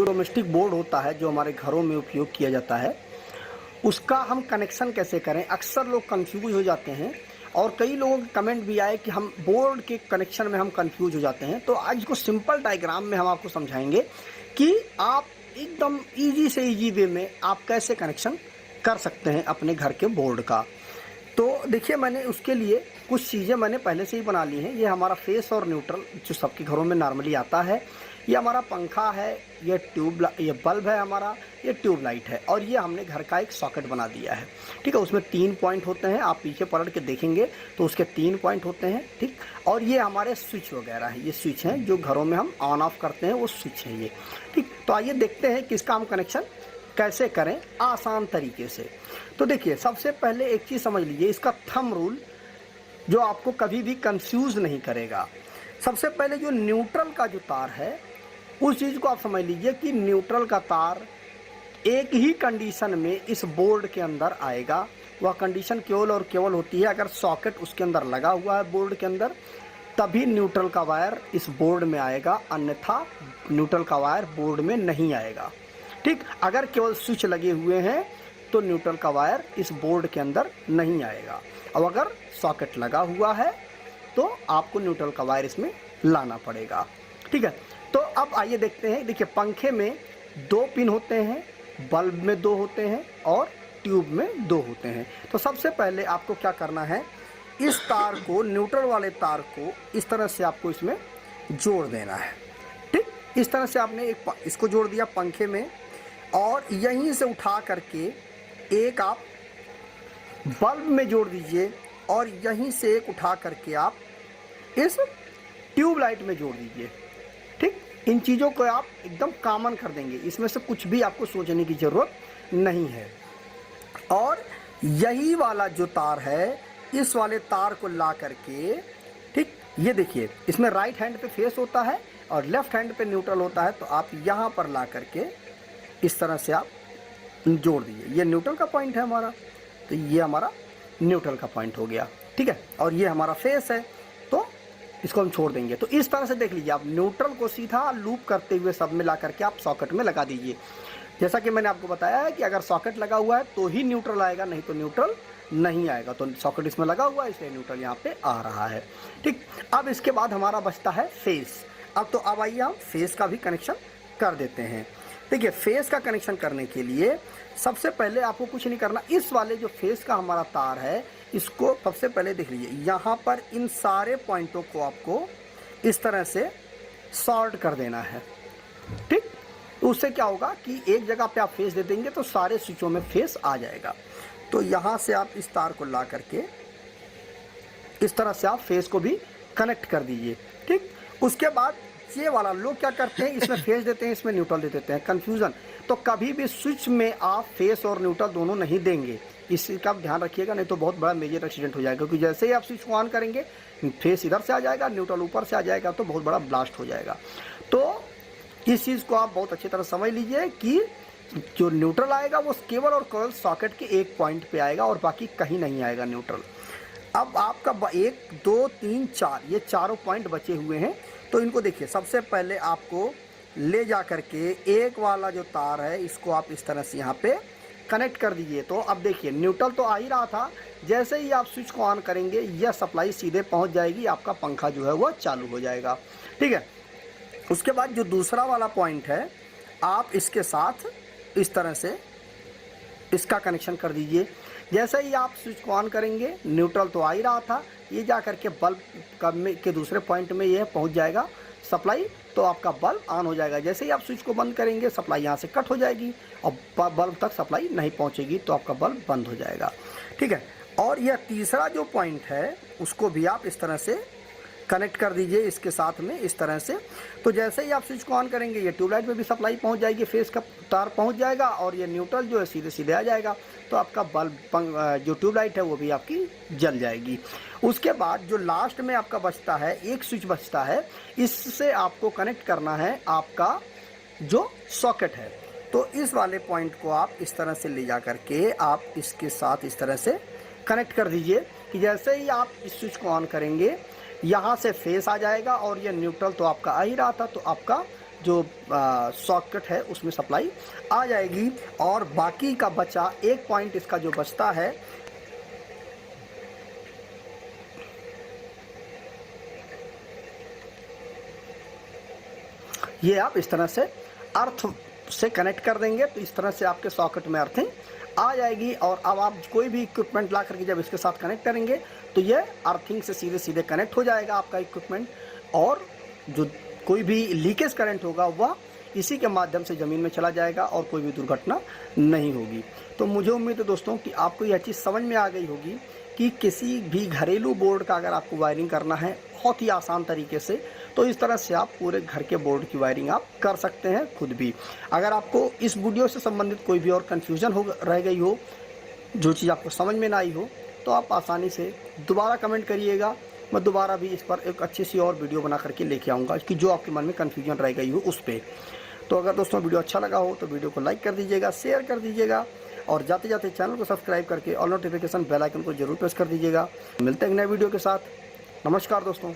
Domestic board होता है जो हमारे घरों में उपयोग किया जाता है, उसका हम कनेक्शन कैसे करें। अक्सर लोग कंफ्यूज हो जाते हैं और कई लोगों के कमेंट भी आए कि हम बोर्ड के कनेक्शन में हम कंफ्यूज हो जाते हैं। तो आज इसको सिंपल डायग्राम में हम आपको समझाएंगे कि आप एकदम इजी से इजी वे में आप कैसे कनेक्शन कर सकते हैं अपने घर के बोर्ड का। तो देखिए, मैंने उसके लिए कुछ चीज़ें मैंने पहले से ही बना ली हैं। ये हमारा फेस और न्यूट्रल जो सबके घरों में नॉर्मली आता है, ये हमारा पंखा है, ये बल्ब है हमारा, ये ट्यूबलाइट है, और ये हमने घर का एक सॉकेट बना दिया है। ठीक है, उसमें 3 पॉइंट होते हैं, आप पीछे पलट के देखेंगे तो उसके 3 पॉइंट होते हैं। ठीक, और ये हमारे स्विच वगैरह है, ये स्विच हैं जो घरों में हम ऑन ऑफ करते हैं, वो स्विच है ये। ठीक, तो आइए देखते हैं कि इसका हम कनेक्शन कैसे करें आसान तरीके से। तो देखिए, सबसे पहले एक चीज़ समझ लीजिए, इसका थंब रूल जो आपको कभी भी कंफ्यूज नहीं करेगा। सबसे पहले जो न्यूट्रल का जो तार है, उस चीज़ को आप समझ लीजिए कि न्यूट्रल का तार एक ही कंडीशन में इस बोर्ड के अंदर आएगा। वह कंडीशन केवल और केवल होती है अगर सॉकेट उसके अंदर लगा हुआ है बोर्ड के अंदर, तभी न्यूट्रल का वायर इस बोर्ड में आएगा, अन्यथा न्यूट्रल का वायर बोर्ड में नहीं आएगा। ठीक, अगर केवल स्विच लगे हुए हैं तो न्यूट्रल का वायर इस बोर्ड के अंदर नहीं आएगा, और अगर सॉकेट लगा हुआ है तो आपको न्यूट्रल का वायर इसमें लाना पड़ेगा। ठीक है, तो अब आइए देखते हैं। देखिए, पंखे में 2 पिन होते हैं, बल्ब में 2 होते हैं और ट्यूब में 2 होते हैं। तो सबसे पहले आपको क्या करना है, इस तार को, न्यूट्रल वाले तार को इस तरह से आपको इसमें जोड़ देना है। ठीक, इस तरह से आपने इसको जोड़ दिया पंखे में, और यहीं से उठा करके एक आप बल्ब में जोड़ दीजिए, और यहीं से एक उठा करके आप इस ट्यूबलाइट में जोड़ दीजिए। ठीक, इन चीज़ों को आप एकदम कॉमन कर देंगे, इसमें से कुछ भी आपको सोचने की ज़रूरत नहीं है। और यही वाला जो तार है, इस वाले तार को ला करके, ठीक, ये देखिए, इसमें राइट हैंड पे फेस होता है और लेफ्ट हैंड पे न्यूट्रल होता है, तो आप यहाँ पर ला करके इस तरह से आप जोड़ दीजिए। ये न्यूट्रल का पॉइंट है हमारा, तो ये हमारा न्यूट्रल का पॉइंट हो गया। ठीक है, और ये हमारा फेस है, तो इसको हम छोड़ देंगे। तो इस तरह से देख लीजिए, आप न्यूट्रल को सीधा लूप करते हुए सब में ला करके आप सॉकेट में लगा दीजिए। जैसा कि मैंने आपको बताया है कि अगर सॉकेट लगा हुआ है तो ही न्यूट्रल आएगा, नहीं तो न्यूट्रल नहीं आएगा। तो सॉकेट इसमें लगा हुआ है, इसलिए न्यूट्रल यहाँ पे आ रहा है। ठीक, अब इसके बाद हमारा बचता है फेस। अब आइए हम फेस का भी कनेक्शन कर देते हैं। देखिए, फेस का कनेक्शन करने के लिए सबसे पहले आपको कुछ नहीं करना। इस वाले जो फेस का हमारा तार है, इसको सबसे पहले देख लीजिए, यहाँ पर इन सारे पॉइंटों को आपको इस तरह से सॉर्ट कर देना है। ठीक, तो उससे क्या होगा कि एक जगह पे आप फेस दे देंगे तो सारे स्विचों में फेस आ जाएगा। तो यहाँ से आप इस तार को ला करके इस तरह से आप फेस को भी कनेक्ट कर दीजिए। ठीक, उसके बाद ये वाला लोग क्या करते हैं, इसमें फेस देते हैं, इसमें न्यूट्रल दे देते हैं, कंफ्यूजन। तो कभी भी स्विच में आप फेस और न्यूट्रल दोनों नहीं देंगे, इसका आप ध्यान रखिएगा, नहीं तो बहुत बड़ा मेजर एक्सीडेंट हो जाएगा। क्योंकि जैसे ही आप स्विच को ऑन करेंगे, फेस इधर से आ जाएगा, न्यूट्रल ऊपर से आ जाएगा, तो बहुत बड़ा ब्लास्ट हो जाएगा। तो इस चीज़ को आप बहुत अच्छी तरह समझ लीजिए कि जो न्यूट्रल आएगा वो केवल और केवल सॉकेट के एक पॉइंट पे आएगा और बाकी कहीं नहीं आएगा न्यूट्रल। अब आपका 1 2 3 4 ये चारों पॉइंट बचे हुए हैं। तो इनको देखिए, सबसे पहले आपको ले जा करके एक वाला जो तार है, इसको आप इस तरह से यहाँ पे कनेक्ट कर दीजिए। तो अब देखिए, न्यूट्रल तो आ ही रहा था, जैसे ही आप स्विच को ऑन करेंगे यह सप्लाई सीधे पहुँच जाएगी, आपका पंखा जो है वह चालू हो जाएगा। ठीक है, उसके बाद जो दूसरा वाला पॉइंट है, आप इसके साथ इस तरह से इसका कनेक्शन कर दीजिए। जैसे ही आप स्विच को ऑन करेंगे, न्यूट्रल तो आ ही रहा था, ये जा करके बल्ब के दूसरे पॉइंट में ये पहुंच जाएगा सप्लाई, तो आपका बल्ब ऑन हो जाएगा। जैसे ही आप स्विच को बंद करेंगे, सप्लाई यहाँ से कट हो जाएगी और बल्ब तक सप्लाई नहीं पहुँचेगी, तो आपका बल्ब बंद हो जाएगा। ठीक है, और यह तीसरा जो पॉइंट है, उसको भी आप इस तरह से कनेक्ट कर दीजिए इसके साथ में इस तरह से। तो जैसे ही आप स्विच को ऑन करेंगे, ये ट्यूबलाइट में भी सप्लाई पहुंच जाएगी, फेस का तार पहुंच जाएगा, और ये न्यूट्रल जो है सीधे सीधे आ जाएगा, तो आपका बल्ब जो ट्यूबलाइट है वो भी आपकी जल जाएगी। उसके बाद जो लास्ट में आपका बचता है, एक स्विच बचता है, इससे आपको कनेक्ट करना है आपका जो सॉकेट है। तो इस वाले पॉइंट को आप इस तरह से ले जा करके आप इसके साथ इस तरह से कनेक्ट कर दीजिए कि जैसे ही आप इस स्विच को ऑन करेंगे, यहाँ से फेस आ जाएगा, और ये न्यूट्रल तो आपका आ ही रहा था, तो आपका जो सॉकेट है उसमें सप्लाई आ जाएगी। और बाकी का बचा एक पॉइंट इसका जो बचता है, ये आप इस तरह से अर्थ से कनेक्ट कर देंगे तो इस तरह से आपके सॉकेट में अर्थिंग आ जाएगी। और अब आप कोई भी इक्विपमेंट ला करके जब इसके साथ कनेक्ट करेंगे तो ये अर्थिंग से सीधे सीधे कनेक्ट हो जाएगा आपका इक्विपमेंट, और जो कोई भी लीकेज करंट होगा वह इसी के माध्यम से ज़मीन में चला जाएगा और कोई भी दुर्घटना नहीं होगी। तो मुझे उम्मीद है दोस्तों कि आपको यह चीज़ समझ में आ गई होगी कि किसी भी घरेलू बोर्ड का अगर आपको वायरिंग करना है बहुत ही आसान तरीके से, तो इस तरह से आप पूरे घर के बोर्ड की वायरिंग आप कर सकते हैं खुद भी। अगर आपको इस वीडियो से संबंधित कोई भी और कन्फ्यूज़न हो रह गई हो, जो चीज़ आपको समझ में ना आई हो, तो आप आसानी से दोबारा कमेंट करिएगा। मैं दोबारा भी इस पर एक अच्छी सी और वीडियो बना करके लेके आऊँगा कि जो आपके मन में कन्फ्यूजन रह गई हो उस पर। तो अगर दोस्तों वीडियो अच्छा लगा हो तो वीडियो को लाइक कर दीजिएगा, शेयर कर दीजिएगा, और जाते जाते चैनल को सब्सक्राइब करके और नोटिफिकेशन बेल आइकन को जरूर प्रेस कर दीजिएगा। मिलते हैं एक नए वीडियो के साथ। नमस्कार दोस्तों।